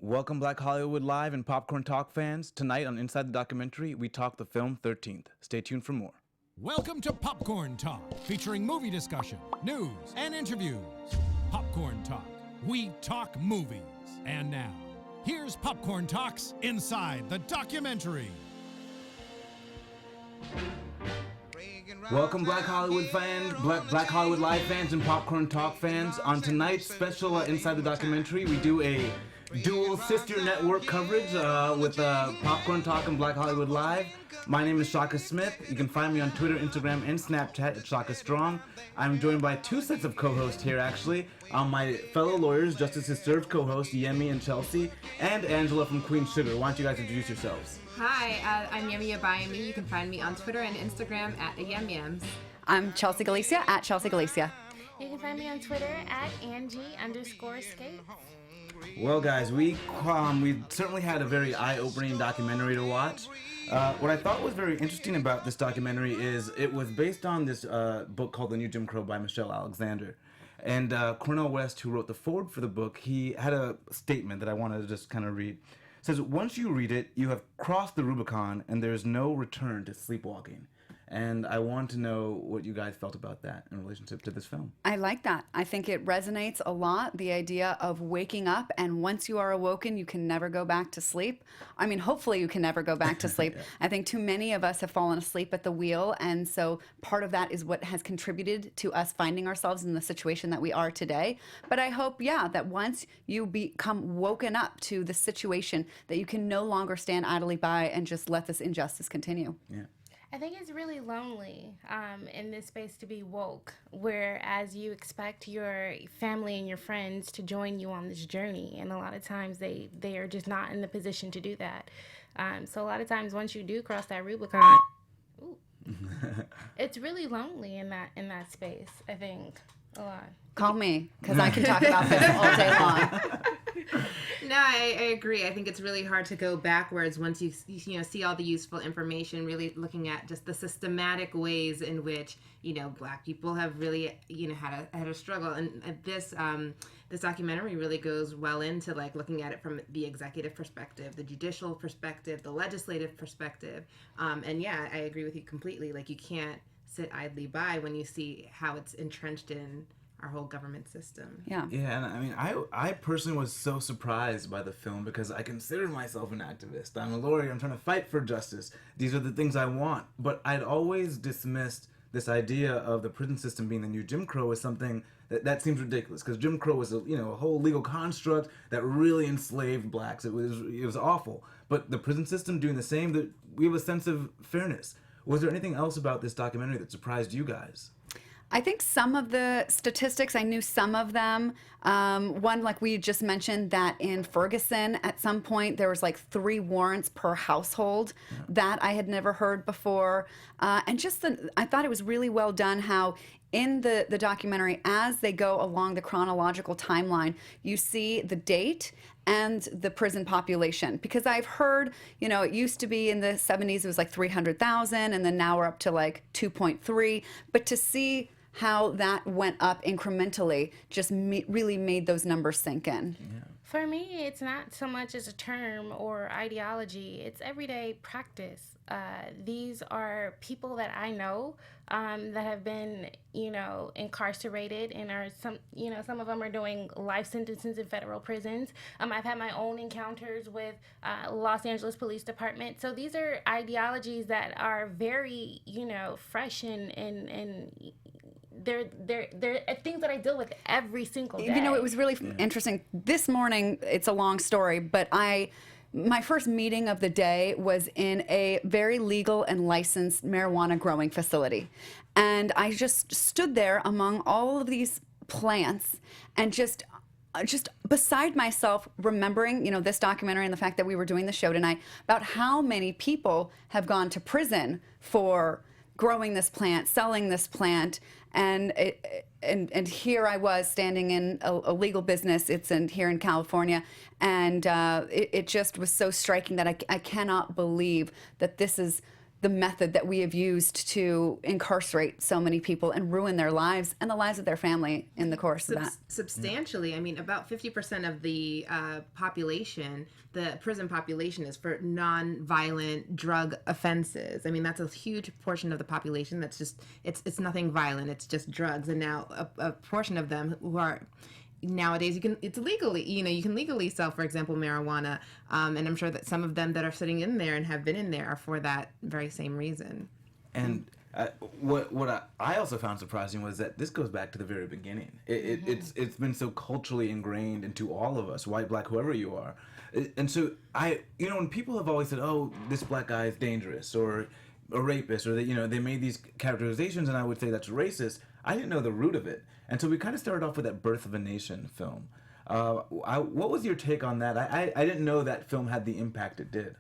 Welcome, Black Hollywood Live and Popcorn Talk fans. Tonight on Inside the Documentary, we talk the film 13th. Stay tuned for more. Welcome to Popcorn Talk, featuring movie discussion, news, and interviews. Popcorn Talk. We talk movies. And now, here's Popcorn Talk's Inside the Documentary. Welcome, Black Hollywood fans, Black Hollywood Live fans, and Popcorn Talk fans. On tonight's special Inside the Documentary, we do a dual sister network coverage with Popcorn Talk and Black Hollywood Live. My name is Shaka Smith. You can find me on Twitter, Instagram, and Snapchat at Shaka Strong. I'm joined by two sets of co-hosts here, actually. My fellow lawyers, Justice is Served co-hosts, Yemi and Chelsea, and Angela from Queen Sugar. Why don't you guys introduce yourselves? Hi, I'm Yemi Abayami. You can find me on Twitter and Instagram at YemYems. I'm Chelsea Galicia at Chelsea Galicia. You can find me on Twitter at Angie_skate. Well, guys, we certainly had a very eye-opening documentary to watch. What I thought was very interesting about this documentary is it was based on this book called The New Jim Crow by Michelle Alexander. And Cornel West, who wrote the foreword for the book, he had a statement that I wanted to just kind of read. It says, "Once you read it, you have crossed the Rubicon and there's no return to sleepwalking." And I want to know what you guys felt about that in relationship to this film. I like that. I think it resonates a lot, the idea of waking up, and once you are awoken, you can never go back to sleep. I mean, hopefully you can never go back to sleep. Yeah. I think too many of us have fallen asleep at the wheel, and so part of that is what has contributed to us finding ourselves in the situation that we are today. But I hope, that once you become woken up to the situation, that you can no longer stand idly by and just let this injustice continue. Yeah. I think it's really lonely in this space to be woke, whereas you expect your family and your friends to join you on this journey, and a lot of times they are just not in the position to do that. So a lot of times once you do cross that Rubicon, it's really lonely in that space, I think, a lot. Call me, because I can talk about this all day long. No, I agree. I think it's really hard to go backwards once you see all the useful information, really looking at just the systematic ways in which, Black people have really, had a struggle. And this documentary really goes well into looking at it from the executive perspective, the judicial perspective, the legislative perspective. And yeah, I agree with you completely. You can't sit idly by when you see how it's entrenched in our whole government system. Yeah. Yeah, and I mean, I personally was so surprised by the film because I consider myself an activist. I'm a lawyer. I'm trying to fight for justice. These are the things I want. But I'd always dismissed this idea of the prison system being the new Jim Crow as something that seems ridiculous, because Jim Crow was a whole legal construct that really enslaved blacks. It was awful. But the prison system doing the same, that we have a sense of fairness. Was there anything else about this documentary that surprised you guys? I think some of the statistics, I knew some of them. One, like we just mentioned, that in Ferguson, at some point, there was 3 warrants per household. Yeah. That I had never heard before. And just I thought it was really well done how in the documentary, as they go along the chronological timeline, you see the date and the prison population. Because I've heard, it used to be in the 70s, it was 300,000, and then now we're up to 2.3. But to see how that went up incrementally just really made those numbers sink in. Yeah. For me, it's not so much as a term or ideology. It's everyday practice. These are people that I know that have been, incarcerated and are some of them are doing life sentences in federal prisons. I've had my own encounters with Los Angeles Police Department. So these are ideologies that are very, fresh and they're things that I deal with every single day. It was really interesting. This morning, it's a long story, but my first meeting of the day was in a very legal and licensed marijuana growing facility. And I just stood there among all of these plants and just beside myself, remembering, this documentary and the fact that we were doing the show tonight, about how many people have gone to prison for growing this plant, selling this plant, and here I was standing in a legal business. It's here in California, and it just was so striking that I cannot believe that this is the method that we have used to incarcerate so many people and ruin their lives and the lives of their family in the course of that. Substantially. I mean, about 50% of the population, the prison population, is for non-violent drug offenses. I mean, that's a huge portion of the population that's just, it's nothing violent, it's just drugs. And now a portion of them who are, nowadays it's legally, you can legally sell, for example, marijuana, and I'm sure that some of them that are sitting in there and have been in there are for that very same reason. And what I also found surprising was that this goes back to the very beginning. It's been so culturally ingrained into all of us, white, black, whoever you are. And so when people have always said, oh, this black guy is dangerous or a rapist, or that they made these characterizations, and I would say that's racist. I didn't know the root of it. And so we kind of started off with that Birth of a Nation film. What was your take on that? I didn't know that film had the impact it did.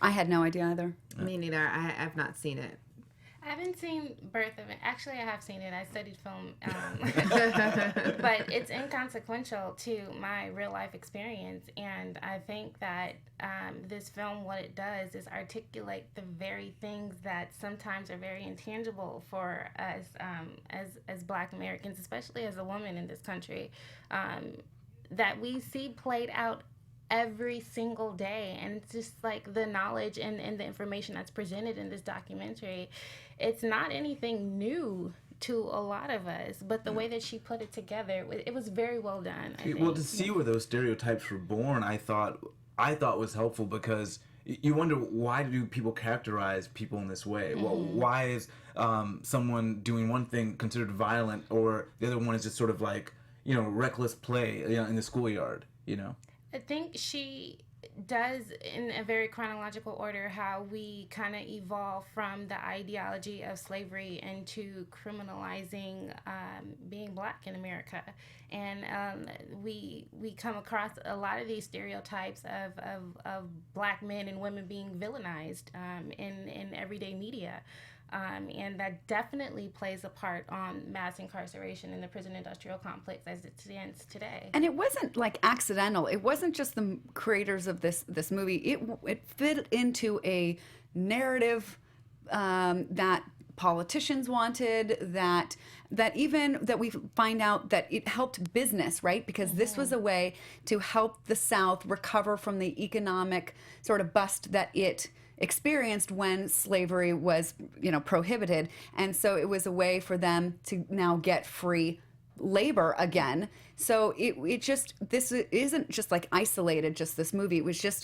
I had no idea either. Me neither. I've not seen it. I haven't seen Birth of it. Actually, I have seen it. I studied film, but it's inconsequential to my real life experience. And I think that this film, what it does is articulate the very things that sometimes are very intangible for us as Black Americans, especially as a woman in this country, that we see played out every single day. And it's just like the knowledge and the information that's presented in this documentary, it's not anything new to a lot of us, but the way that she put it together, it was very well done, I think. Well, to see where those stereotypes were born, I thought was helpful, because you wonder, why do people characterize people in this way? Well, why is someone doing one thing considered violent, or the other one is just sort of like, reckless play in the schoolyard, I think she does, in a very chronological order, how we kind of evolve from the ideology of slavery into criminalizing being Black in America. And we come across a lot of these stereotypes of Black men and women being villainized in everyday media. And that definitely plays a part on mass incarceration in the prison industrial complex as it stands today. And it wasn't like accidental. It wasn't just the creators of this movie. It fit into a narrative that politicians wanted, that we find out that it helped business, right? Because this was a way to help the South recover from the economic sort of bust that it experienced when slavery was, prohibited. And so it was a way for them to now get free labor again. So this isn't just like isolated, just this movie.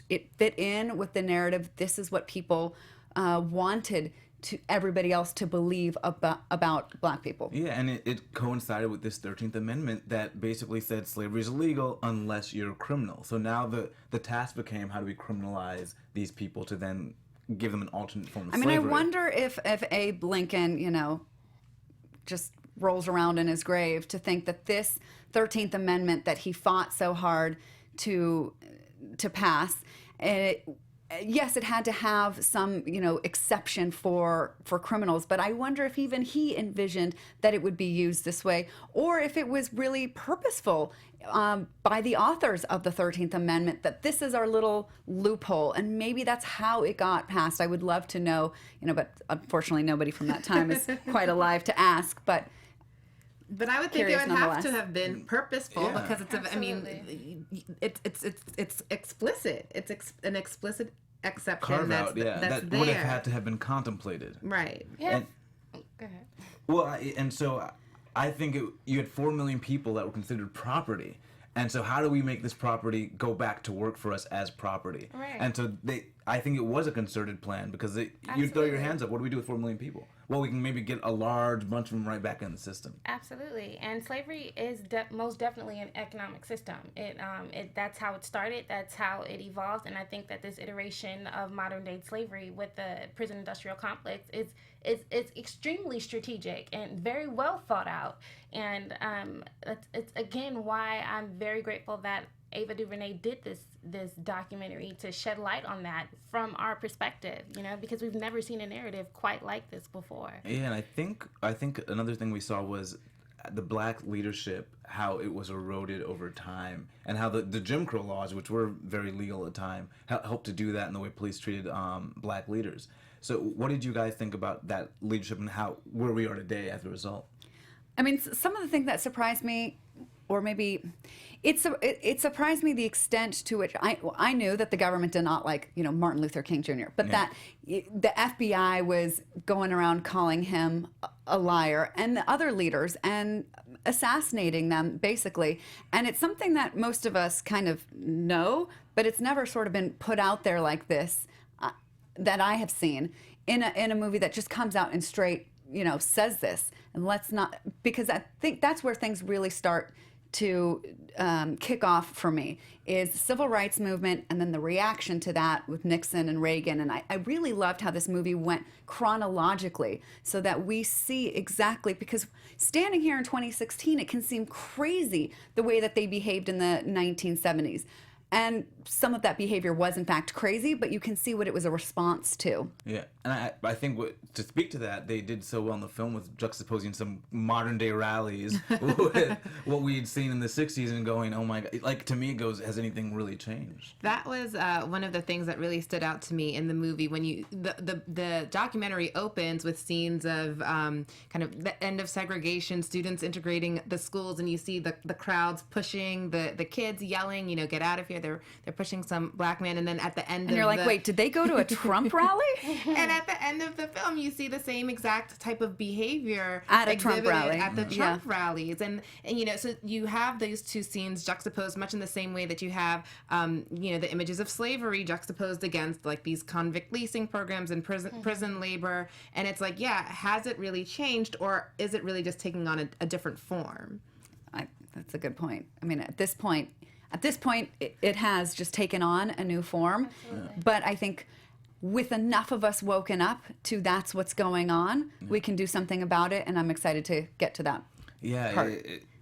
It fit in with the narrative. This is what people wanted to everybody else to believe about Black people. Yeah, and it coincided with this 13th Amendment that basically said slavery is illegal unless you're a criminal. So now the task became, how do we criminalize these people to then give them an alternate form of slavery? I wonder if Abe Lincoln, just rolls around in his grave to think that this 13th Amendment that he fought so hard to pass, yes, it had to have some, exception for criminals, but I wonder if even he envisioned that it would be used this way, or if it was really purposeful by the authors of the 13th Amendment, that this is our little loophole, and maybe that's how it got passed. I would love to know, but unfortunately nobody from that time is quite alive to ask, but I would think it would have to have been purposeful, because it's it's explicit. It's an explicit exception. Carve out, that's that there. would have had to have been contemplated. Right. Yeah. And, Go ahead. well, and so I think you had 4 million people that were considered property. And so how do we make this property go back to work for us as property? Right. And so I think it was a concerted plan, because you throw your hands up, what do we do with 4 million people? Well, we can maybe get a large bunch of them right back in the system. Absolutely, and slavery is most definitely an economic system. That's how it started. That's how it evolved, and I think that this iteration of modern day slavery with the prison industrial complex is extremely strategic and very well thought out. And it's again why I'm very grateful that Ava DuVernay did this documentary, to shed light on that from our perspective, because we've never seen a narrative quite like this before. Yeah, and I think another thing we saw was the Black leadership, how it was eroded over time, and how the Jim Crow laws, which were very legal at the time, helped to do that in the way police treated Black leaders. So what did you guys think about that leadership and where we are today as a result? I mean, some of the things that surprised me, or maybe it surprised me the extent to which I knew that the government did not like, Martin Luther King Jr., but that the FBI was going around calling him a liar, and the other leaders, and assassinating them, basically. And it's something that most of us kind of know, but it's never sort of been put out there like this that I have seen in a movie that just comes out and straight, says this. And let's not, because I think that's where things really start to kick off for me, is the civil rights movement and then the reaction to that with Nixon and Reagan. And I really loved how this movie went chronologically so that we see exactly, because standing here in 2016, it can seem crazy the way that they behaved in the 1970s. And some of that behavior was, in fact, crazy, but you can see what it was a response to. Yeah, and I think to speak to that, they did so well in the film with juxtaposing some modern-day rallies with what we had seen in the 60s and going, oh my God, like, to me it goes, has anything really changed? That was one of the things that really stood out to me in the movie. When the documentary opens with scenes of kind of the end of segregation, students integrating the schools, and you see the crowds pushing the kids, yelling, get out of here. They're pushing some black man, and then at the end, and you're like, wait, did they go to a Trump rally? And at the end of the film, you see the same exact type of behavior at a Trump rally, at the Trump rallies, and so you have those two scenes juxtaposed much in the same way that you have the images of slavery juxtaposed against like these convict leasing programs and prison labor, and it's like, has it really changed, or is it really just taking on a different form? That's a good point. I mean, at this point, it has just taken on a new form. Absolutely. But I think with enough of us woken up to that's what's going on, we can do something about it, and I'm excited to get to that. Yeah,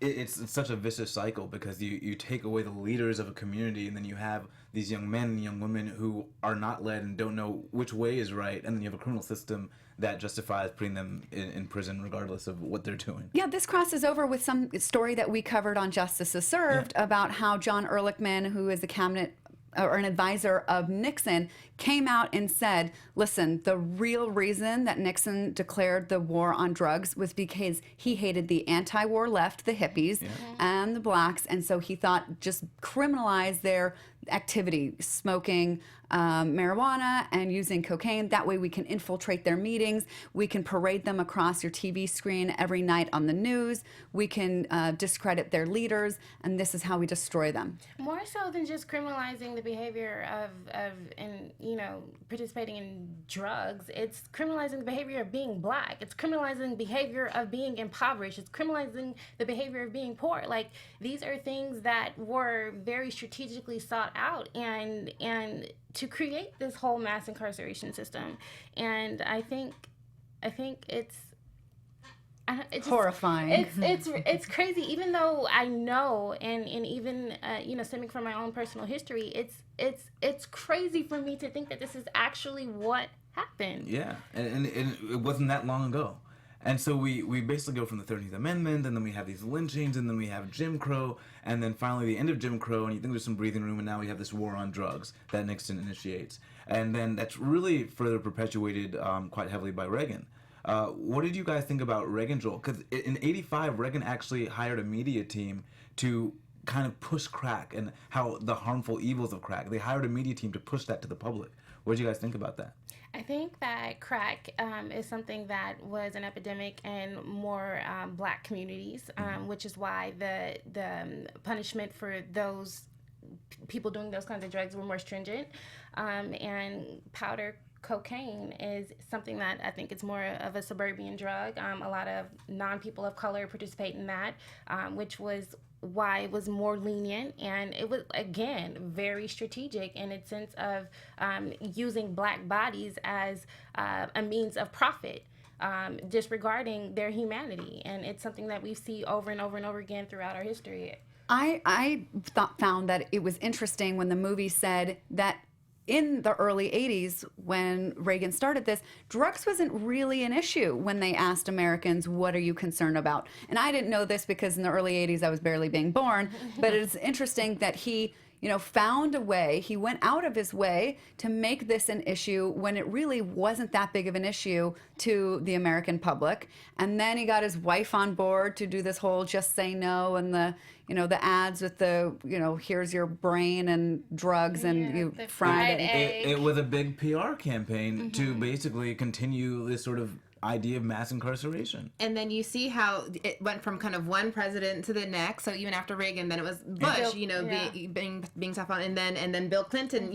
it's such a vicious cycle, because you take away the leaders of a community, and then you have these young men and young women who are not led and don't know which way is right, and then you have a criminal system that justifies putting them in prison regardless of what they're doing. Yeah, this crosses over with some story that we covered on Justice is Served about how John Ehrlichman, who is the cabinet or an advisor of Nixon, came out and said, listen, the real reason that Nixon declared the war on drugs was because he hated the anti-war left, the hippies, and the blacks, and so he thought just criminalize their activity, smoking marijuana and using cocaine. That way we can infiltrate their meetings. We can parade them across your TV screen every night on the news. We can discredit their leaders, and this is how we destroy them. More so than just criminalizing the behavior of participating in drugs, it's criminalizing the behavior of being black. It's criminalizing the behavior of being impoverished. It's criminalizing the behavior of being poor. Like, these are things that were very strategically sought out and to create this whole mass incarceration system. And I think it's horrifying. It's crazy. Even though I know, and even stemming from my own personal history, it's crazy for me to think that this is actually what happened. Yeah, and it wasn't that long ago. And so we basically go from the 13th Amendment, and then we have these lynchings, and then we have Jim Crow, and then finally the end of Jim Crow, and you think there's some breathing room, and now we have this war on drugs that Nixon initiates. And then that's really further perpetuated quite heavily by Reagan. What did you guys think about Reagan's role? Because in '85, Reagan actually hired a media team to kind of push crack and how the harmful evils of crack. They hired a media team to push that to the public. What did you guys think about that? I think that crack is something that was an epidemic in more black communities, which is why the punishment for those people doing those kinds of drugs were more stringent. And powder cocaine is something that I think it's more of a suburban drug. A lot of non-people of color participate in that, which was why it was more lenient, and it was, again, very strategic in its sense of using black bodies as a means of profit, disregarding their humanity. And it's something that we see over and over and over again throughout our history. I found that it was interesting when the movie said that in the early 80s, when Reagan started this, drugs wasn't really an issue when they asked Americans, what are you concerned about? And I didn't know this because in the early 80s I was barely being born, but it's interesting that he found a way. He went out of his way to make this an issue when it really wasn't that big of an issue to the American public. And then he got his wife on board to do this whole just say no and the ads with the, here's your brain and drugs and you fried it. It was a big PR campaign to basically continue this sort of idea of mass incarceration. And then you see how it went from kind of one president to the next. So even after Reagan, then it was Bush, being tough on, and then Bill Clinton,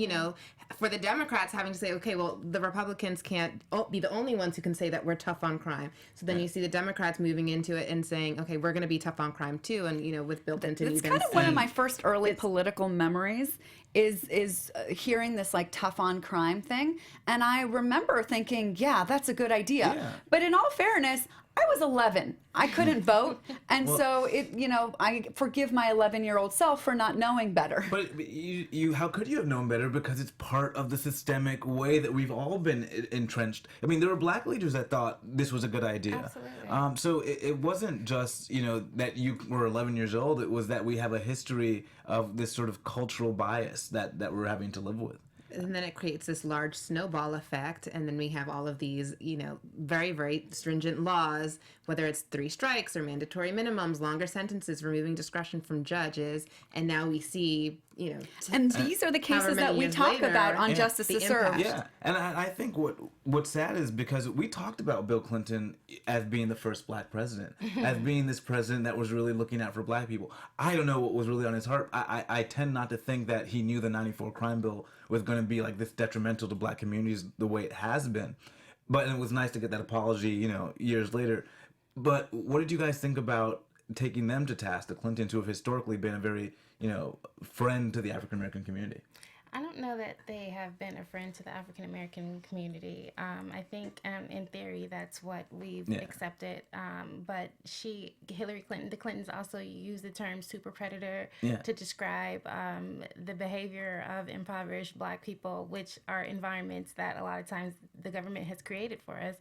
for the Democrats having to say, okay, well, the Republicans can't be the only ones who can say that we're tough on crime. So then you see the Democrats moving into it and saying, okay, we're going to be tough on crime too. And with Bill Clinton, it's kind of one of my first early political memories. Is hearing this like tough on crime thing, and I remember thinking, yeah, that's a good idea. Yeah. But in all fairness, I was 11. I couldn't vote, and so I forgive my 11-year-old self for not knowing better. But you, how could you have known better? Because it's part of the systemic way that we've all been entrenched. I mean, there were black leaders that thought this was a good idea. Absolutely. So it wasn't just that you were 11 years old. It was that we have a history of this sort of cultural bias that we're having to live with. And then it creates this large snowball effect, and then we have all of these, very, very stringent laws, whether it's 3 strikes or mandatory minimums, longer sentences, removing discretion from judges, and now we see, and these are the cases that we talk about on Justice to Serve. Yeah, and I think what's sad is because we talked about Bill Clinton as being the first black president, as being this president that was really looking out for black people. I don't know what was really on his heart. I tend not to think that he knew the 94 crime bill was going to be like this detrimental to black communities the way it has been. But it was nice to get that apology, years later. But what did you guys think about taking them to task, the Clintons, who have historically been a very, friend to the African American community? I don't know that they have been a friend to the African American community. I think, in theory, that's what we've accepted. But Hillary Clinton, the Clintons also use the term superpredator to describe the behavior of impoverished black people, which are environments that a lot of times the government has created for us.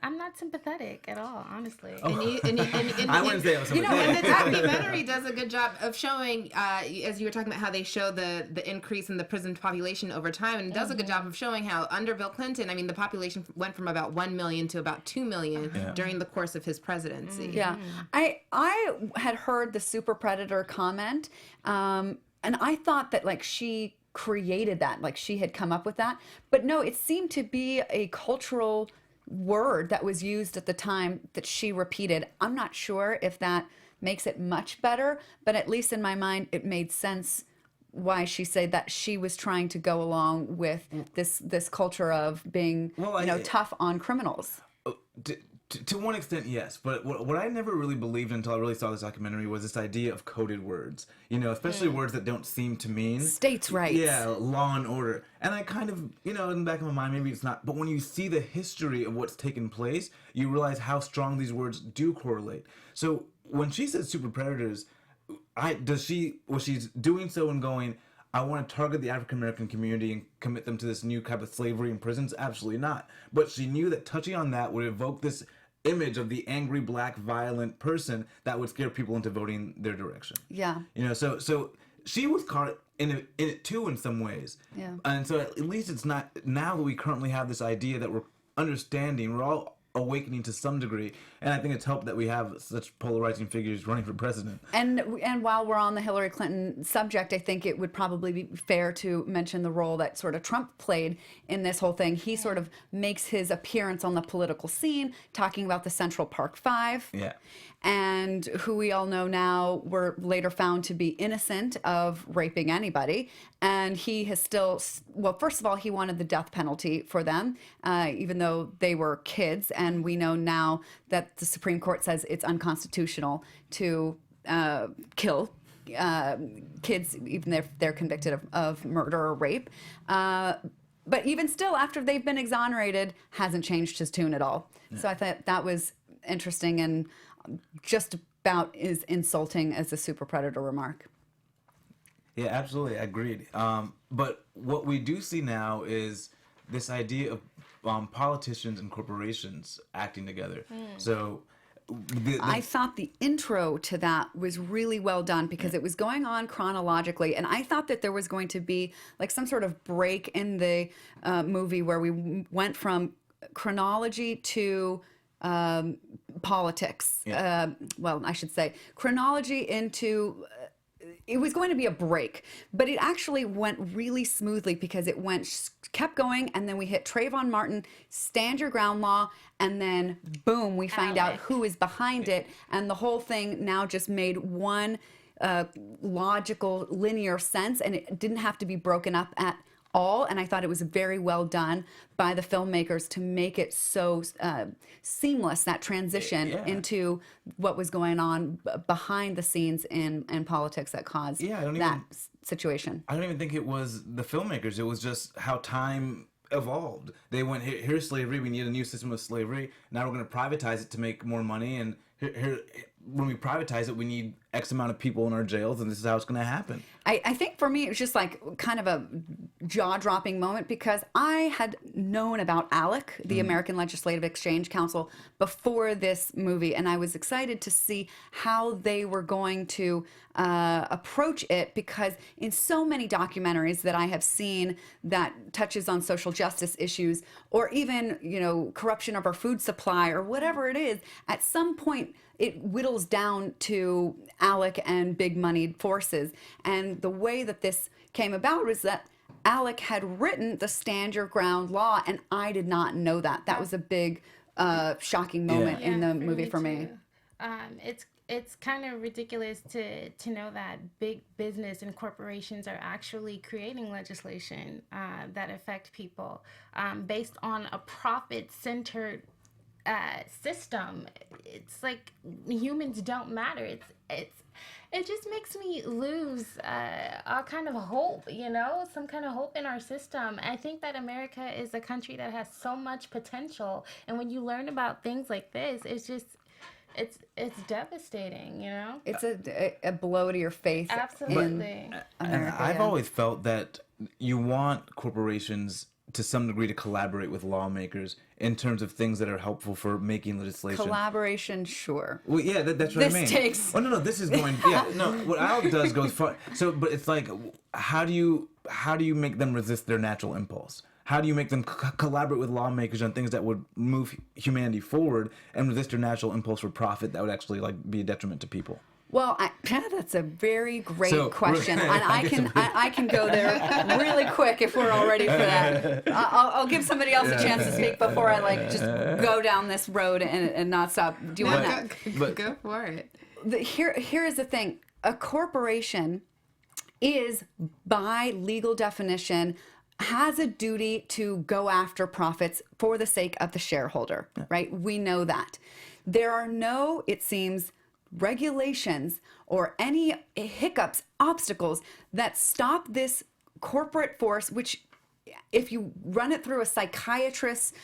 I'm not sympathetic at all, honestly. I wouldn't say I was sympathetic. And the documentary does a good job of showing, as you were talking about, how they show the increase in the prison population over time, and it does a good job of showing how under Bill Clinton, the population went from about 1 million to about 2 million during the course of his presidency. Yeah, I had heard the super predator comment, and I thought that she created that, she had come up with that, but no, it seemed to be a cultural word that was used at the time that she repeated. I'm not sure if that makes it much better, but at least in my mind, it made sense why she said that she was trying to go along with this culture of being, tough on criminals. To one extent, yes. But what I never really believed until I really saw this documentary was this idea of coded words. Especially words that don't seem to mean states' rights. Yeah, law and order. And I kind of, in the back of my mind, maybe it's not. But when you see the history of what's taken place, you realize how strong these words do correlate. So when she says super predators, was she doing so and going, I want to target the African American community and commit them to this new type of slavery in prisons? Absolutely not. But she knew that touching on that would evoke this image of the angry, black, violent person that would scare people into voting their direction. Yeah. So she was caught in it too in some ways. Yeah. And so at least it's not, now that we currently have this idea that we're understanding, we're all awakening to some degree, and I think it's helped that we have such polarizing figures running for president. And while we're on the Hillary Clinton subject, I think it would probably be fair to mention the role that sort of Trump played in this whole thing. He sort of makes his appearance on the political scene, talking about the Central Park Five. Yeah. And who we all know now were later found to be innocent of raping anybody. And he has still, well, first of all, he wanted the death penalty for them, even though they were kids. And we know now that the Supreme Court says it's unconstitutional to kill kids, even if they're convicted of murder or rape. But even still, after they've been exonerated, hasn't changed his tune at all. Yeah. So I thought that was interesting and just about as insulting as the super predator remark. Yeah, absolutely. Agreed. But what we do see now is this idea of politicians and corporations acting together. So I thought the intro to that was really well done because it was going on chronologically, and I thought that there was going to be like some sort of break in the movie where we went from chronology to politics. Well, I should say chronology into. It was going to be a break, but it actually went really smoothly because it kept going, and then we hit Trayvon Martin, stand your ground law, and then boom, we find out who is behind it, and the whole thing now just made one logical, linear sense, and it didn't have to be broken up at all. And I thought it was very well done by the filmmakers to make it so seamless, that transition into what was going on behind the scenes in politics that caused situation. I don't even think it was the filmmakers. It was just how time evolved. They went, here's slavery, we need a new system of slavery. Now we're going to privatize it to make more money, and here when we privatize it, we need X amount of people in our jails, and this is how it's going to happen. I think for me, it was just like kind of a jaw-dropping moment because I had known about ALEC, the American Legislative Exchange Council, before this movie, and I was excited to see how they were going to approach it because in so many documentaries that I have seen that touches on social justice issues or even, corruption of our food supply or whatever it is, at some point it whittles down to ALEC and big moneyed forces. And the way that this came about was that ALEC had written the Stand Your Ground law, and I did not know that. That was a big, shocking moment in the movie for me. It's kind of ridiculous to know that big business and corporations are actually creating legislation that affect people based on a profit-centered system. It's like humans don't matter. It just makes me lose all kind of hope, some kind of hope in our system. I think that America is a country that has so much potential, and when you learn about things like this, it's just it's devastating, It's a blow to your faith. Absolutely. America, I've always felt that you want corporations to some degree to collaborate with lawmakers in terms of things that are helpful for making legislation. Collaboration, sure. Well, yeah, that's what I mean. This takes... Oh, no, this is going... Yeah, no, what ALEC does goes far. So, but it's like, how do you make them resist their natural impulse? How do you make them collaborate with lawmakers on things that would move humanity forward and resist their natural impulse for profit that would actually be a detriment to people? Well, that's a very great question, and I can go there really quick if we're all ready for that. I'll give somebody else a chance to speak before I just go down this road and not stop. Do you want that? Go for it. Here is the thing: a corporation is, by legal definition, has a duty to go after profits for the sake of the shareholder. Right? We know that. There are no, it seems, regulations or any hiccups, obstacles that stop this corporate force, which if you run it through a psychiatrist,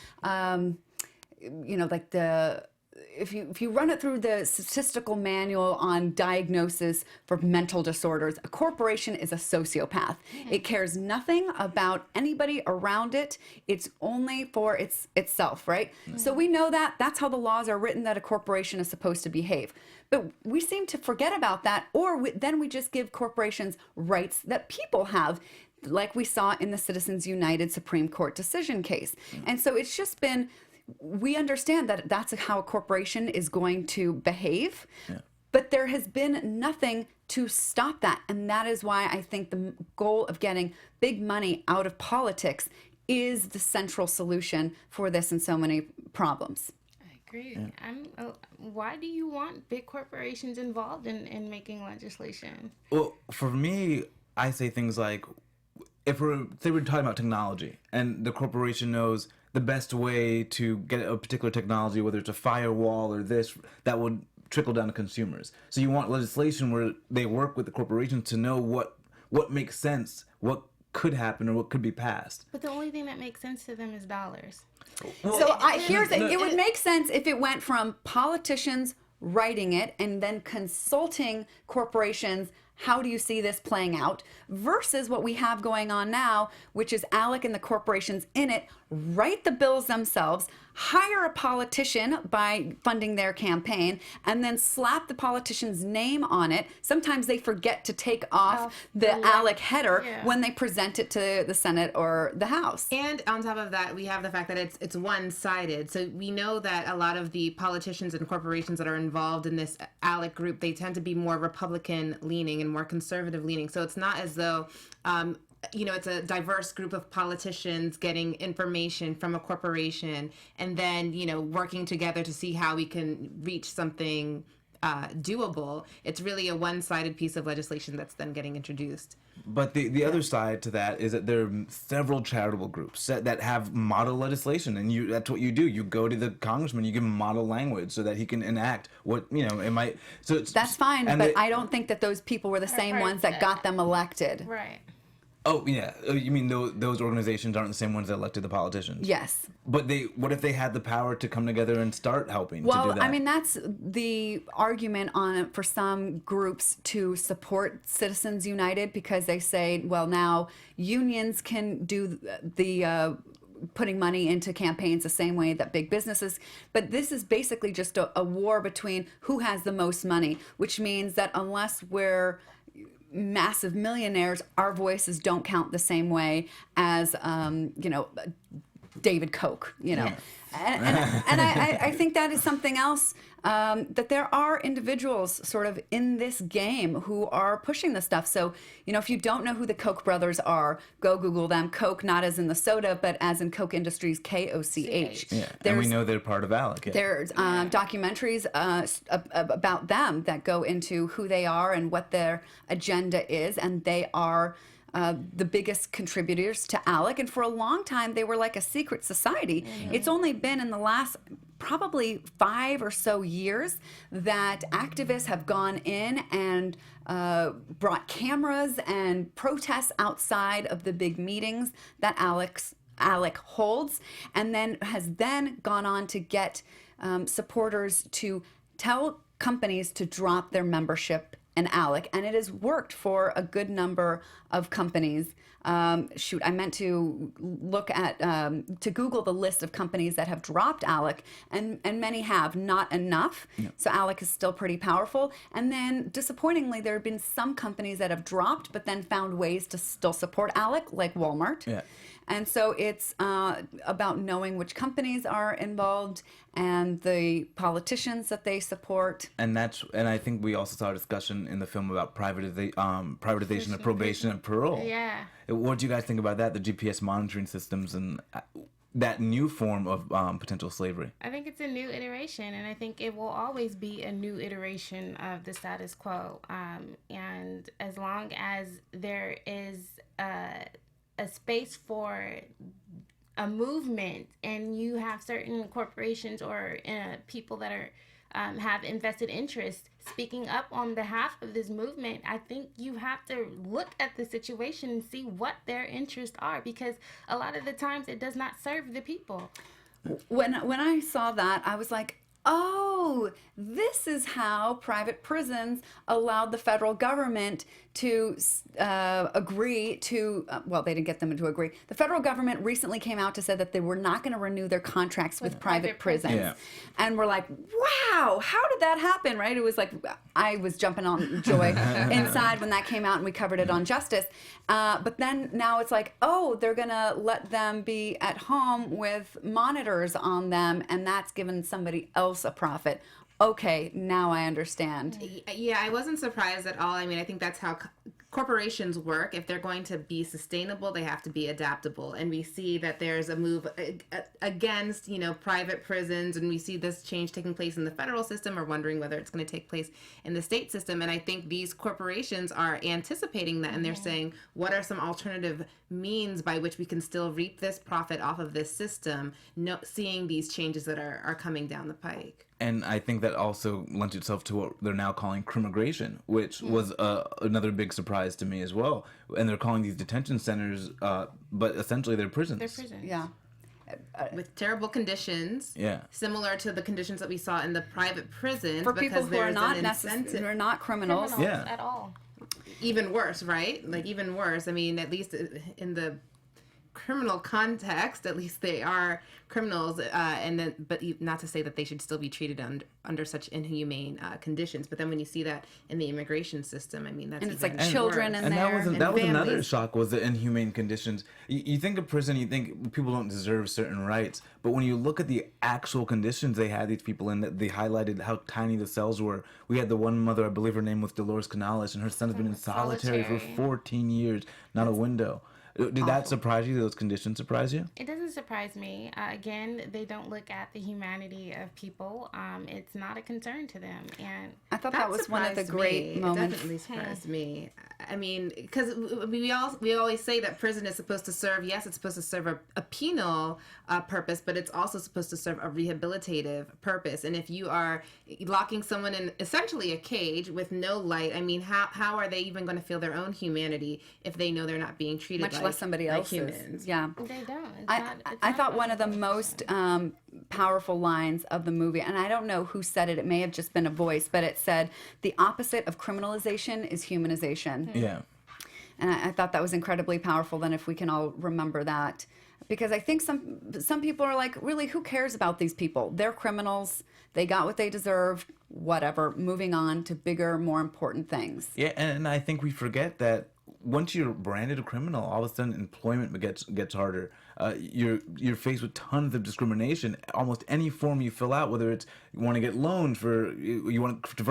if you run it through the statistical manual on diagnosis for mental disorders, a corporation is a sociopath. It cares nothing about anybody around it. It's only for itself, right? So we know that. That's how the laws are written, that a corporation is supposed to behave. But we seem to forget about that, or then we just give corporations rights that people have, like we saw in the Citizens United Supreme Court decision case. And so it's just been... We understand that that's how a corporation is going to behave, but there has been nothing to stop that. And that is why I think the goal of getting big money out of politics is the central solution for this and so many problems. I agree. Why do you want big corporations involved in making legislation? Well, for me, I say things like, if we're talking about technology and the corporation knows the best way to get a particular technology, whether it's a firewall or this, that would trickle down to consumers. So you want legislation where they work with the corporations to know what makes sense, what could happen, or what could be passed. But the only thing that makes sense to them is dollars. Well, so it would make sense if it went from politicians writing it and then consulting corporations, how do you see this playing out, versus what we have going on now, which is ALEC and the corporations in it write the bills themselves. hire a politician by funding their campaign, and then slap the politician's name on it. Sometimes they forget to take off the ALEC header when they present it to the Senate or the House. And on top of that, we have the fact that it's one-sided. So we know that a lot of the politicians and corporations that are involved in this ALEC group, they tend to be more Republican-leaning and more conservative-leaning. So it's not as though it's a diverse group of politicians getting information from a corporation and then, working together to see how we can reach something doable. It's really a one-sided piece of legislation that's then getting introduced. But the other side to that is that there are several charitable groups that have model legislation, and that's what you do. You go to the congressman, you give him model language so that he can enact what, it might... So that's fine, but I don't think that those people were the same ones that got them elected. Right. Oh, yeah. You mean those organizations aren't the same ones that elected the politicians? Yes. But what if they had the power to come together and start helping to do that? Well, I mean, that's the argument for some groups to support Citizens United, because they say, well, now unions can do the putting money into campaigns the same way that big businesses. But this is basically just a war between who has the most money, which means that unless we're massive millionaires, our voices don't count the same way as David Koch, Yeah. And I think that is something else, that there are individuals sort of in this game who are pushing this stuff. So, if you don't know who the Koch brothers are, go Google them. Koch, not as in the soda, but as in Koch Industries, Koch. Yeah, and we know they're part of ALEC. Yeah. There's documentaries about them that go into who they are and what their agenda is, and they are the biggest contributors to ALEC, and for a long time they were like a secret society. Mm-hmm. It's only been in the last probably 5 or so years that activists have gone in and brought cameras and protests outside of the big meetings that ALEC holds, and then has gone on to get supporters to tell companies to drop their membership in ALEC, and it has worked for a good number of companies. I meant to look at, to Google the list of companies that have dropped ALEC, and many have, not enough. Yep. So ALEC is still pretty powerful. And then, disappointingly, there have been some companies that have dropped, but then found ways to still support ALEC, like Walmart. Yeah. And so it's about knowing which companies are involved and the politicians that they support. And I think we also saw a discussion in the film about privatization of probation and parole. Yeah. What do you guys think about that? The GPS monitoring systems and that new form of potential slavery. I think it's a new iteration, and I think it will always be a new iteration of the status quo. And as long as there is a space for a movement, and you have certain corporations or people that are have invested interest speaking up on behalf of this movement, I think you have to look at the situation and see what their interests are, because a lot of the times it does not serve the people. When I saw that, I was like, oh, this is how private prisons allowed the federal government to agree to, well, they didn't get them to agree. The federal government recently came out to say that they were not going to renew their contracts with private prisons. Yeah. And we're like, wow, how did that happen, right? It was like, I was jumping on joy inside when that came out, and we covered it on Justice. But then now it's like, oh, they're going to let them be at home with monitors on them, and that's given somebody else a profit. Okay, now I understand. Yeah, I wasn't surprised at all. I mean, I think that's how corporations work. If they're going to be sustainable, they have to be adaptable. And we see that there's a move against, private prisons, and we see this change taking place in the federal system, or wondering whether it's going to take place in the state system. And I think these corporations are anticipating that, and they're saying, what are some alternative means by which we can still reap this profit off of this system, seeing these changes that are coming down the pike. And I think that also lends itself to what they're now calling crimmigration, which was another big surprise to me as well. And they're calling these detention centers, but essentially they're prisons. They're prisons. Yeah. With terrible conditions, similar to the conditions that we saw in the private prisons, for people who are not who are not criminals at all. Even worse, right? Like, even worse. I mean, at least in the criminal context, at least they are criminals, but not to say that they should still be treated under such inhumane conditions. But then when you see that in the immigration system, I mean, that's And it's even like children worse. in And there. that was another families. shock, was the inhumane conditions. You think of prison, you think people don't deserve certain rights, but when you look at the actual conditions they had these people in, they highlighted how tiny the cells were. We had the one mother, I believe her name was Dolores Canales, and her son has been in solitary for 14 years, not a window. Did that surprise you? Did those conditions surprise you? It doesn't surprise me. Again, they don't look at the humanity of people. It's not a concern to them. And I thought that was one of the great moments. It definitely surprised me. I mean, because we always say that prison is supposed to serve, yes, it's supposed to serve a penal purpose, but it's also supposed to serve a rehabilitative purpose. And if you are locking someone in essentially a cage with no light, I mean, how are they even going to feel their own humanity if they know they're not being treated Much less somebody like else's. humans? Yeah. they don't. I thought one of the most powerful lines of the movie, and I don't know who said it, it may have just been a voice, but it said, the opposite of criminalization is humanization. Yeah. And I thought that was incredibly powerful, then if we can all remember that. Because I think some people are like, really, who cares about these people? They're criminals. They got what they deserved. Whatever. Moving on to bigger, more important things. Yeah, and I think we forget that once you're branded a criminal, all of a sudden employment gets harder. You're faced with tons of discrimination. Almost any form you fill out, whether it's you want to get loans for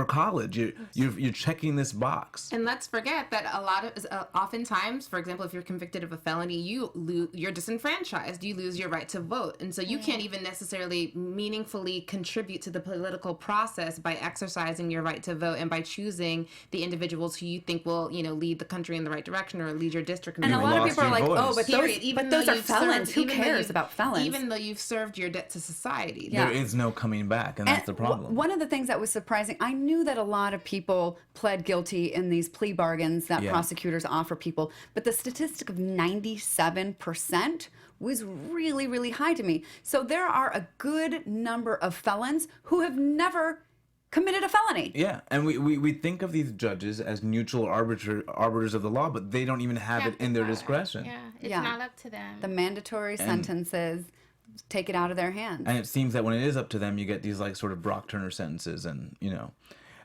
college, you're checking this box. And let's forget that a lot of oftentimes, for example, if you're convicted of a felony, you're disenfranchised. You lose your right to vote, and so you can't even necessarily meaningfully contribute to the political process by exercising your right to vote and by choosing the individuals who you think will, lead the country in the right direction or lead your district. And a lot of people are like, oh, but those are felons. Who cares about felons? Even though you've served your debt to society. Yeah. There is no coming back, and that's the problem. One of the things that was surprising, I knew that a lot of people pled guilty in these plea bargains that prosecutors offer people, but the statistic of 97% was really, really high to me. So there are a good number of felons who have never committed a felony. Yeah, and we think of these judges as neutral arbiters of the law, but they don't even have it in their discretion. Yeah, it's not up to them. The mandatory sentences take it out of their hands. And it seems that when it is up to them, you get these like sort of Brock Turner sentences, and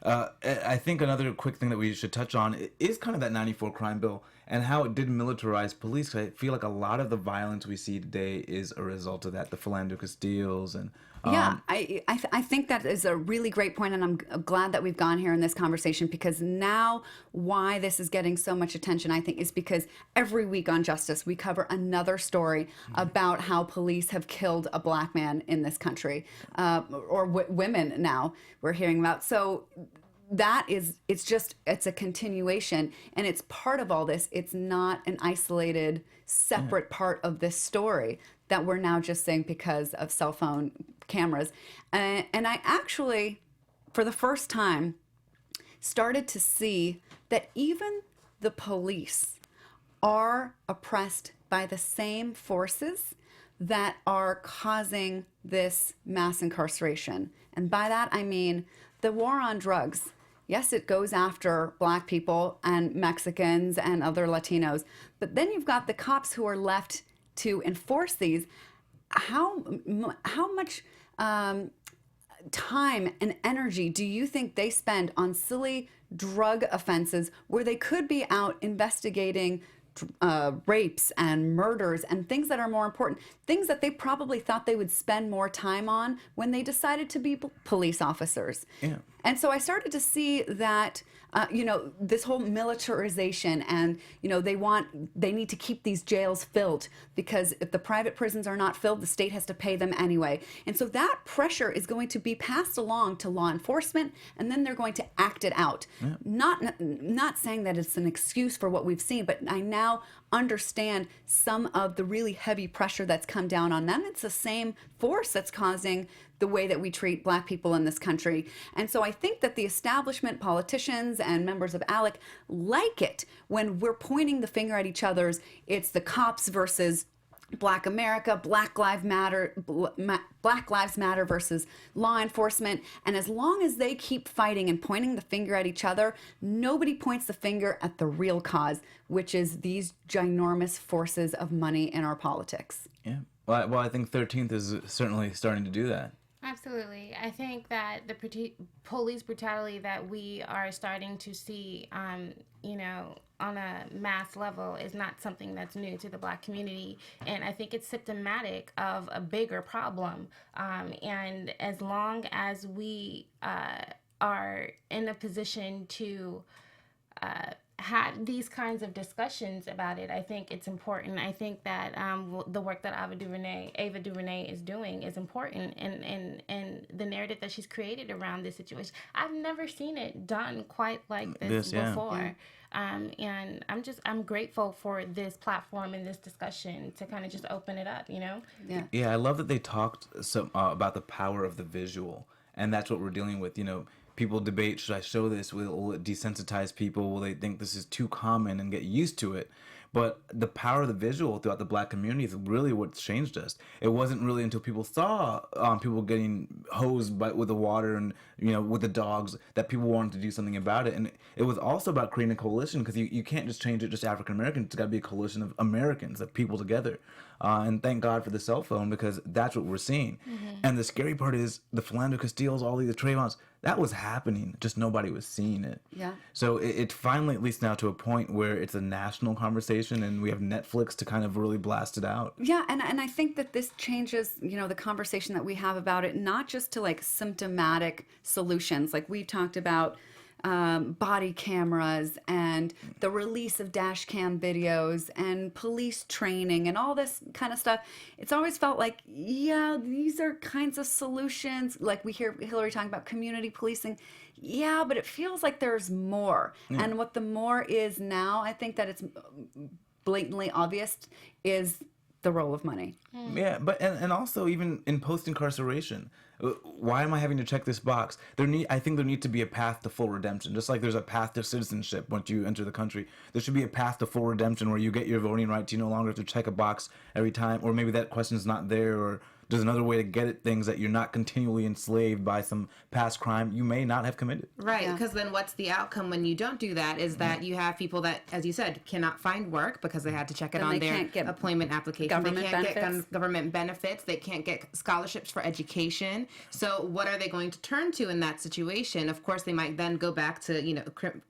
I think another quick thing that we should touch on is kind of that 94 crime bill and how it did militarize police. I feel like a lot of the violence we see today is a result of that, the Philando Castiles and I think that is a really great point, and I'm glad that we've gone here in this conversation, because now why this is getting so much attention, I think, is because every week on Justice we cover another story about how police have killed a black man in this country, or women now we're hearing about. So it's a continuation, and it's part of all this. It's not an isolated, separate part of this story that we're now just saying because of cell phone cameras. And I actually, for the first time, started to see that even the police are oppressed by the same forces that are causing this mass incarceration. And by that, I mean the war on drugs. Yes, it goes after black people and Mexicans and other Latinos, but then you've got the cops who are left to enforce these. How much time and energy do you think they spend on silly drug offenses where they could be out investigating rapes and murders and things that are more important, things that they probably thought they would spend more time on when they decided to be police officers? Yeah. And so I started to see that, this whole militarization, and, they need to keep these jails filled, because if the private prisons are not filled, the state has to pay them anyway. And so that pressure is going to be passed along to law enforcement, and then they're going to act it out. Yeah. Not saying that it's an excuse for what we've seen, but I now understand some of the really heavy pressure that's come down on them. It's the same force that's causing the way that we treat black people in this country. And so I think that the establishment, politicians and members of ALEC like it when we're pointing the finger at each other's. It's the cops versus Black America, Black Lives Matter, Black Lives Matter versus law enforcement. And as long as they keep fighting and pointing the finger at each other, nobody points the finger at the real cause, which is these ginormous forces of money in our politics. Yeah. Well, I think 13th is certainly starting to do that. Absolutely. I think that the police brutality that we are starting to see, on a mass level is not something that's new to the Black community. And I think it's symptomatic of a bigger problem. And as long as we are in a position to have these kinds of discussions about it, I think it's important. I think that the work that Ava DuVernay is doing is important, and the narrative that she's created around this situation. I've never seen it done quite like this before. Yeah. And I'm grateful for this platform and this discussion to kind of just open it up, Yeah, I love that they talked about the power of the visual, and that's what we're dealing with. People debate, should I show this? Will it desensitize people? Will they think this is too common and get used to it? But the power of the visual throughout the Black community is really what changed us. It wasn't really until people saw people getting hosed with the water and with the dogs that people wanted to do something about it. And it was also about creating a coalition, because you can't just change it just African Americans. It's got to be a coalition of Americans, of people together. And thank God for the cell phone, because that's what we're seeing. Mm-hmm. And the scary part is the Philando Castiles, all these Trayvons, that was happening, just nobody was seeing it. Yeah. So it finally, at least now, to a point where it's a national conversation, and we have Netflix to kind of really blast it out. Yeah, and I think that this changes, the conversation that we have about it, not just to like symptomatic solutions. Like we've talked about body cameras and the release of dash cam videos and police training and all this kind of stuff. It's always felt like, yeah, these are kinds of solutions. Like we hear Hillary talking about community policing. Yeah, but it feels like there's more. Yeah. And what the more is now, I think that it's blatantly obvious, is the role of money. Yeah, but and also even in post-incarceration, why am I having to check this box? I think there needs to be a path to full redemption. Just like there's a path to citizenship once you enter the country, there should be a path to full redemption where you get your voting rights. You no longer have to check a box every time, or maybe that question's not there, or there's another way to get at things, that you're not continually enslaved by some past crime you may not have committed. Right, because then what's the outcome when you don't do that is that you have people that, as you said, cannot find work because they had to check it on their employment application. They can't get government benefits. They can't get scholarships for education. So what are they going to turn to in that situation? Of course, they might then go back to,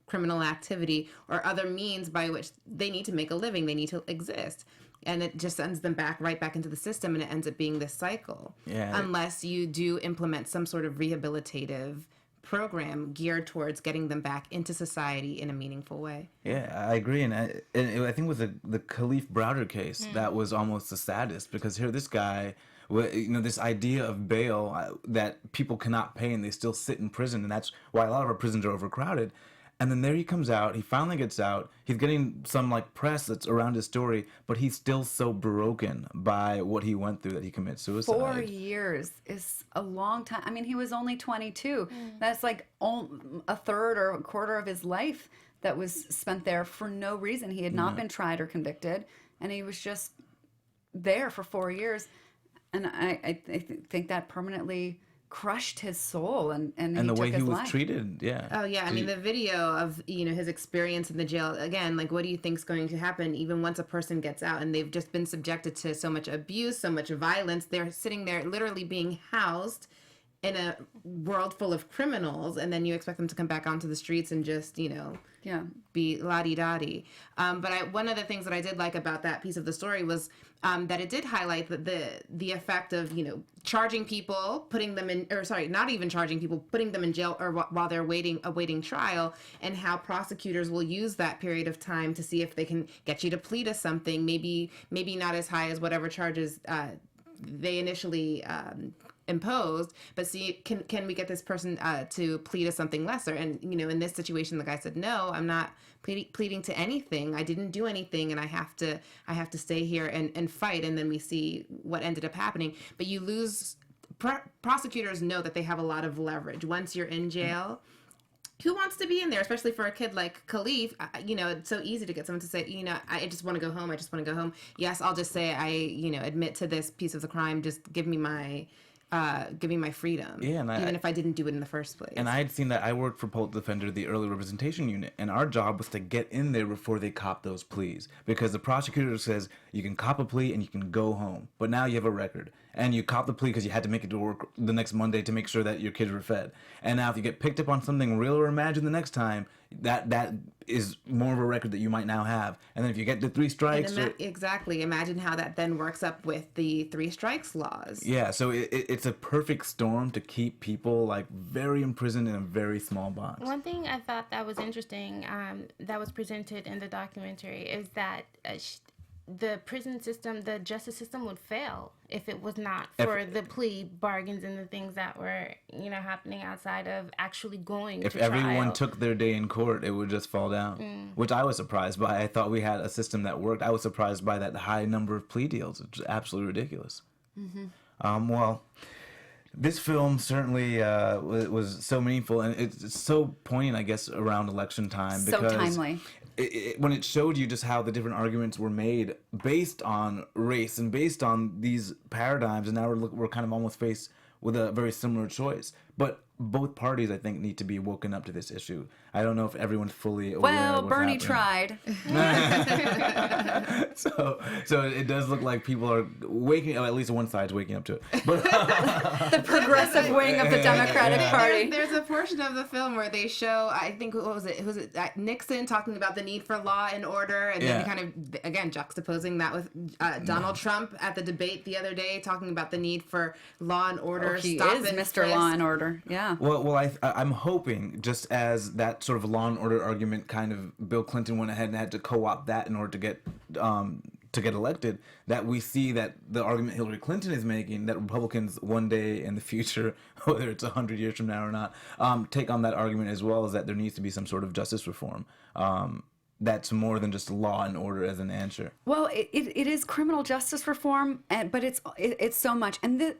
criminal activity or other means by which they need to make a living. They need to exist. And it just sends them right back into the system, and it ends up being this cycle. Yeah. Unless you do implement some sort of rehabilitative program geared towards getting them back into society in a meaningful way. Yeah, I agree. And I think with the Khalif Browder case, that was almost the saddest, because here this guy, this idea of bail that people cannot pay and they still sit in prison, and that's why a lot of our prisons are overcrowded. And then there he comes out, he finally gets out, he's getting some press that's around his story, but he's still so broken by what he went through that he commits suicide. 4 years is a long time. I mean, he was only 22. That's like a third or a quarter of his life that was spent there for no reason. He had not been tried or convicted, and he was just there for 4 years. And I think that permanently crushed his soul and the way he was treated. Yeah. Oh yeah. I mean, the video of his experience in the jail, again, what do you think's going to happen even once a person gets out and they've just been subjected to so much abuse, so much violence? They're sitting there literally being housed in a world full of criminals, and then you expect them to come back onto the streets and just be la-di-da-di. But one of the things that I did like about that piece of the story was that it did highlight the effect of charging people, putting them in, or sorry, not even charging people, putting them in jail or while they're awaiting trial, and how prosecutors will use that period of time to see if they can get you to plead to something, maybe not as high as whatever charges they initially imposed, but see, can we get this person to plead to something lesser? And in this situation, the guy said, no, I'm not pleading to anything. I didn't do anything, and I have to stay here and fight. And then we see what ended up happening. But you lose. Prosecutors know that they have a lot of leverage once you're in jail. who wants to be in there, especially for a kid like Khalif? You know, it's so easy to get someone to say, you know, I just want to go home. I just want to go home. Yes, I'll just say I admit to this piece of the crime. Just give me my freedom. Yeah, and even if I didn't do it in the first place. And I had seen that. I worked for Public Defender, the early representation unit, and our job was to get in there before they cop those pleas, because the prosecutor says you can cop a plea and you can go home, but now you have a record, and you cop the plea because you had to make it to work the next Monday to make sure that your kids were fed. And now if you get picked up on something real or imagined the next time, that is more of a record that you might now have. And then if you get the 3 strikes, exactly. Imagine how that then works up with the 3 strikes laws. Yeah, so it's a perfect storm to keep people like very imprisoned in a very small box. One thing I thought that was interesting, that was presented in the documentary, is that the prison system, the justice system would fail if it was not for the plea bargains and the things that were, you know, happening outside of actually going to trial. If everyone took their day in court, it would just fall down, which I was surprised by. I thought we had a system that worked. I was surprised by that high number of plea deals. It's absolutely ridiculous. Well, this film certainly was so meaningful, and it's so poignant, I guess, around election time. So because timely. When it showed you just how the different arguments were made based on race and based on these paradigms, and now we're kind of almost faced with a very similar choice. But both parties, I think, need to be woken up to this issue. I don't know if everyone's fully aware of what's Bernie happening. tried. So it does look like people are waking up. At least one side's waking up to it. But The progressive wing of the Democratic Party. There's a portion of the film where they show, I think, what was it? Was it Nixon talking about the need for law and order, and then kind of, again, juxtaposing that with Donald Trump at the debate the other day, talking about the need for law and order. He stop is and Mr. frisk. Law and Order. Yeah. Well, I'm hoping, just as that sort of law and order argument kind of Bill Clinton went ahead and had to co-opt that in order to get elected, that we see that the argument Hillary Clinton is making, that Republicans one day in the future, whether it's 100 years from now or not, take on that argument as well, as that there needs to be some sort of justice reform. That's more than just law and order as an answer. Well, it is criminal justice reform, but it's so much, and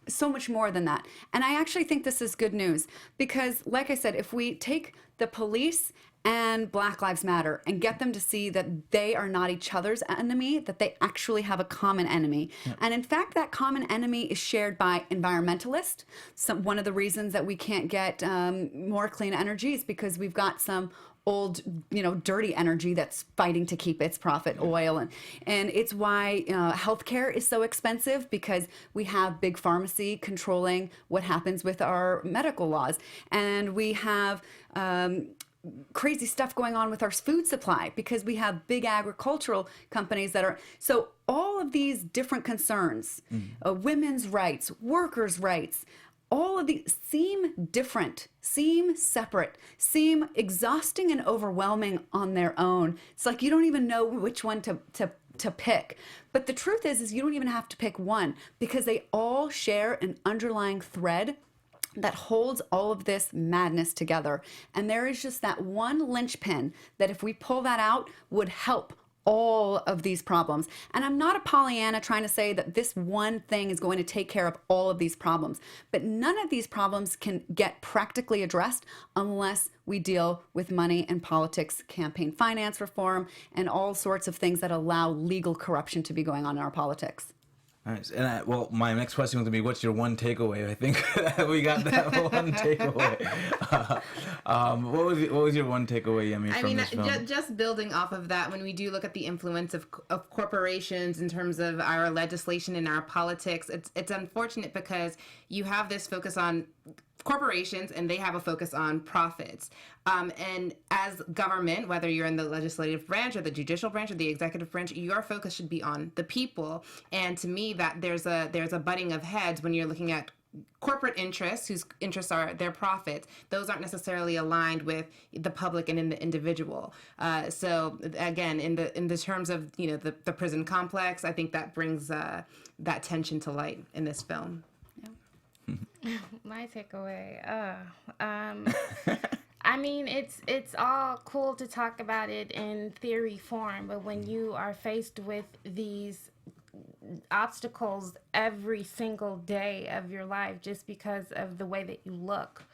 so much more than that. And I actually think this is good news because, like I said, if we take the police and Black Lives Matter and get them to see that they are not each other's enemy, that they actually have a common enemy. Yeah. And in fact, that common enemy is shared by environmentalists. One of the reasons that we can't get more clean energy is because we've got some old, dirty energy that's fighting to keep its profit, oil. And it's why healthcare is so expensive, because we have big pharmacy controlling what happens with our medical laws. And we have crazy stuff going on with our food supply because we have big agricultural companies that are... So all of these different concerns, women's rights, workers' rights, all of these seem different, seem separate, seem exhausting and overwhelming on their own. It's like you don't even know which one to pick. But the truth is you don't even have to pick one, because they all share an underlying thread that holds all of this madness together. And there is just that one linchpin that, if we pull that out, would help all of these problems. And I'm not a Pollyanna trying to say that this one thing is going to take care of all of these problems, but none of these problems can get practically addressed unless we deal with money and politics, campaign finance reform, and all sorts of things that allow legal corruption to be going on in our politics. Nice. And my next question was going to be, what's your one takeaway? I think we got that one takeaway. What was your one takeaway, Yemi, from this film? Just building off of that, when we do look at the influence of corporations in terms of our legislation and our politics, it's unfortunate because you have this focus on corporations and they have a focus on profits. And as government, whether you're in the legislative branch or the judicial branch or the executive branch, your focus should be on the people. And to me, that there's a butting of heads when you're looking at corporate interests, whose interests are their profits. Those aren't necessarily aligned with the public and in the individual. So again, in the terms of the prison complex, I think that brings that tension to light in this film. My takeaway, I mean, it's all cool to talk about it in theory form, but when you are faced with these obstacles every single day of your life just because of the way that you look,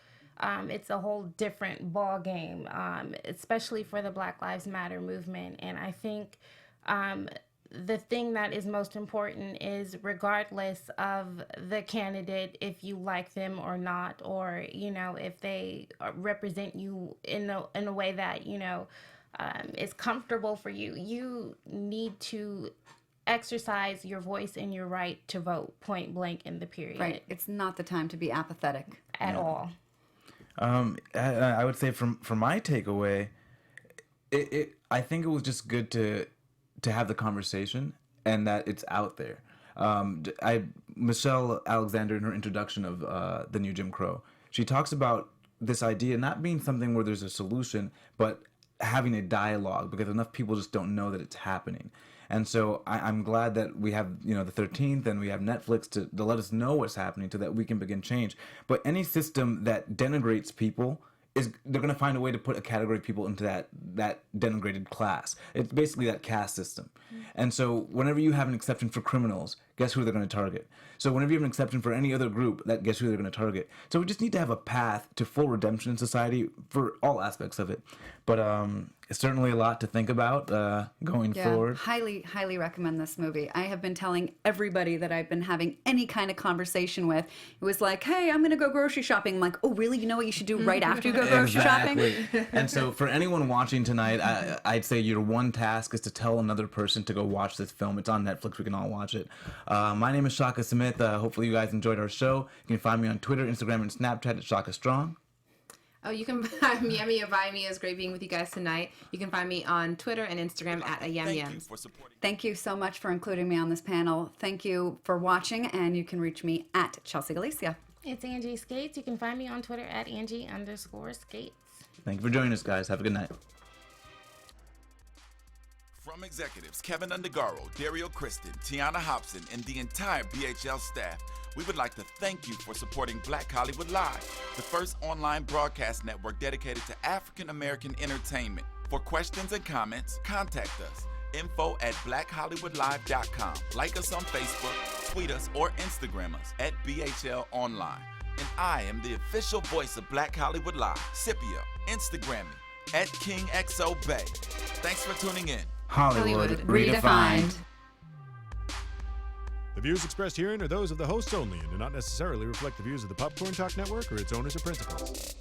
it's a whole different ball game, especially for the Black Lives Matter movement. And I think the thing that is most important is, regardless of the candidate, if you like them or not, or, you know, if they represent you in a way that, you know, is comfortable for you, you need to exercise your voice and your right to vote, point blank, in the period. Right. It's not the time to be apathetic at all. I would say from my takeaway, I think it was just good to have the conversation and that it's out there. Michelle Alexander, in her introduction of the new Jim Crow, she talks about this idea not being something where there's a solution, but having a dialogue, because enough people just don't know that it's happening. And so I'm glad that we have, you know, the 13th and we have Netflix to let us know what's happening so that we can begin change. But any system that denigrates people, they're going to find a way to put a category of people into that denigrated class. It's basically that caste system. And so whenever you have an exception for criminals, guess who they're going to target? So whenever you have an exception for any other group, guess who they're going to target? So we just need to have a path to full redemption in society for all aspects of it. But it's certainly a lot to think about going forward. Highly recommend this movie. I have been telling everybody that I've been having any kind of conversation with. It was like, hey, I'm going to go grocery shopping. I'm like, oh, really? You know what you should do right after you go grocery shopping? And so for anyone watching tonight, I'd say your one task is to tell another person to go watch this film. It's on Netflix. We can all watch it. My name is Shaka Smith. Hopefully you guys enjoyed our show. You can find me on Twitter, Instagram, and Snapchat at Shaka Strong. Oh, you can find me, Avay Me. It was great being with you guys tonight. You can find me on Twitter and Instagram at @ayamyams. Thank you so much for including me on this panel. Thank you for watching, and you can reach me at Chelsea Galicia. It's Angie Skates. You can find me on Twitter at Angie_Skates. Thank you for joining us, guys. Have a good night. From executives Kevin Undergaro, Dario Kristian, Tiana Hobson, and the entire BHL staff, we would like to thank you for supporting Black Hollywood Live, the first online broadcast network dedicated to African American entertainment. For questions and comments, contact us. info@blackhollywoodlive.com. Like us on Facebook, tweet us, or Instagram us at BHL Online. And I am the official voice of Black Hollywood Live, Scipio. Instagram me at KingXOBay. Thanks for tuning in. Hollywood redefined. The views expressed herein are those of the hosts only and do not necessarily reflect the views of the Popcorn Talk Network or its owners or principals.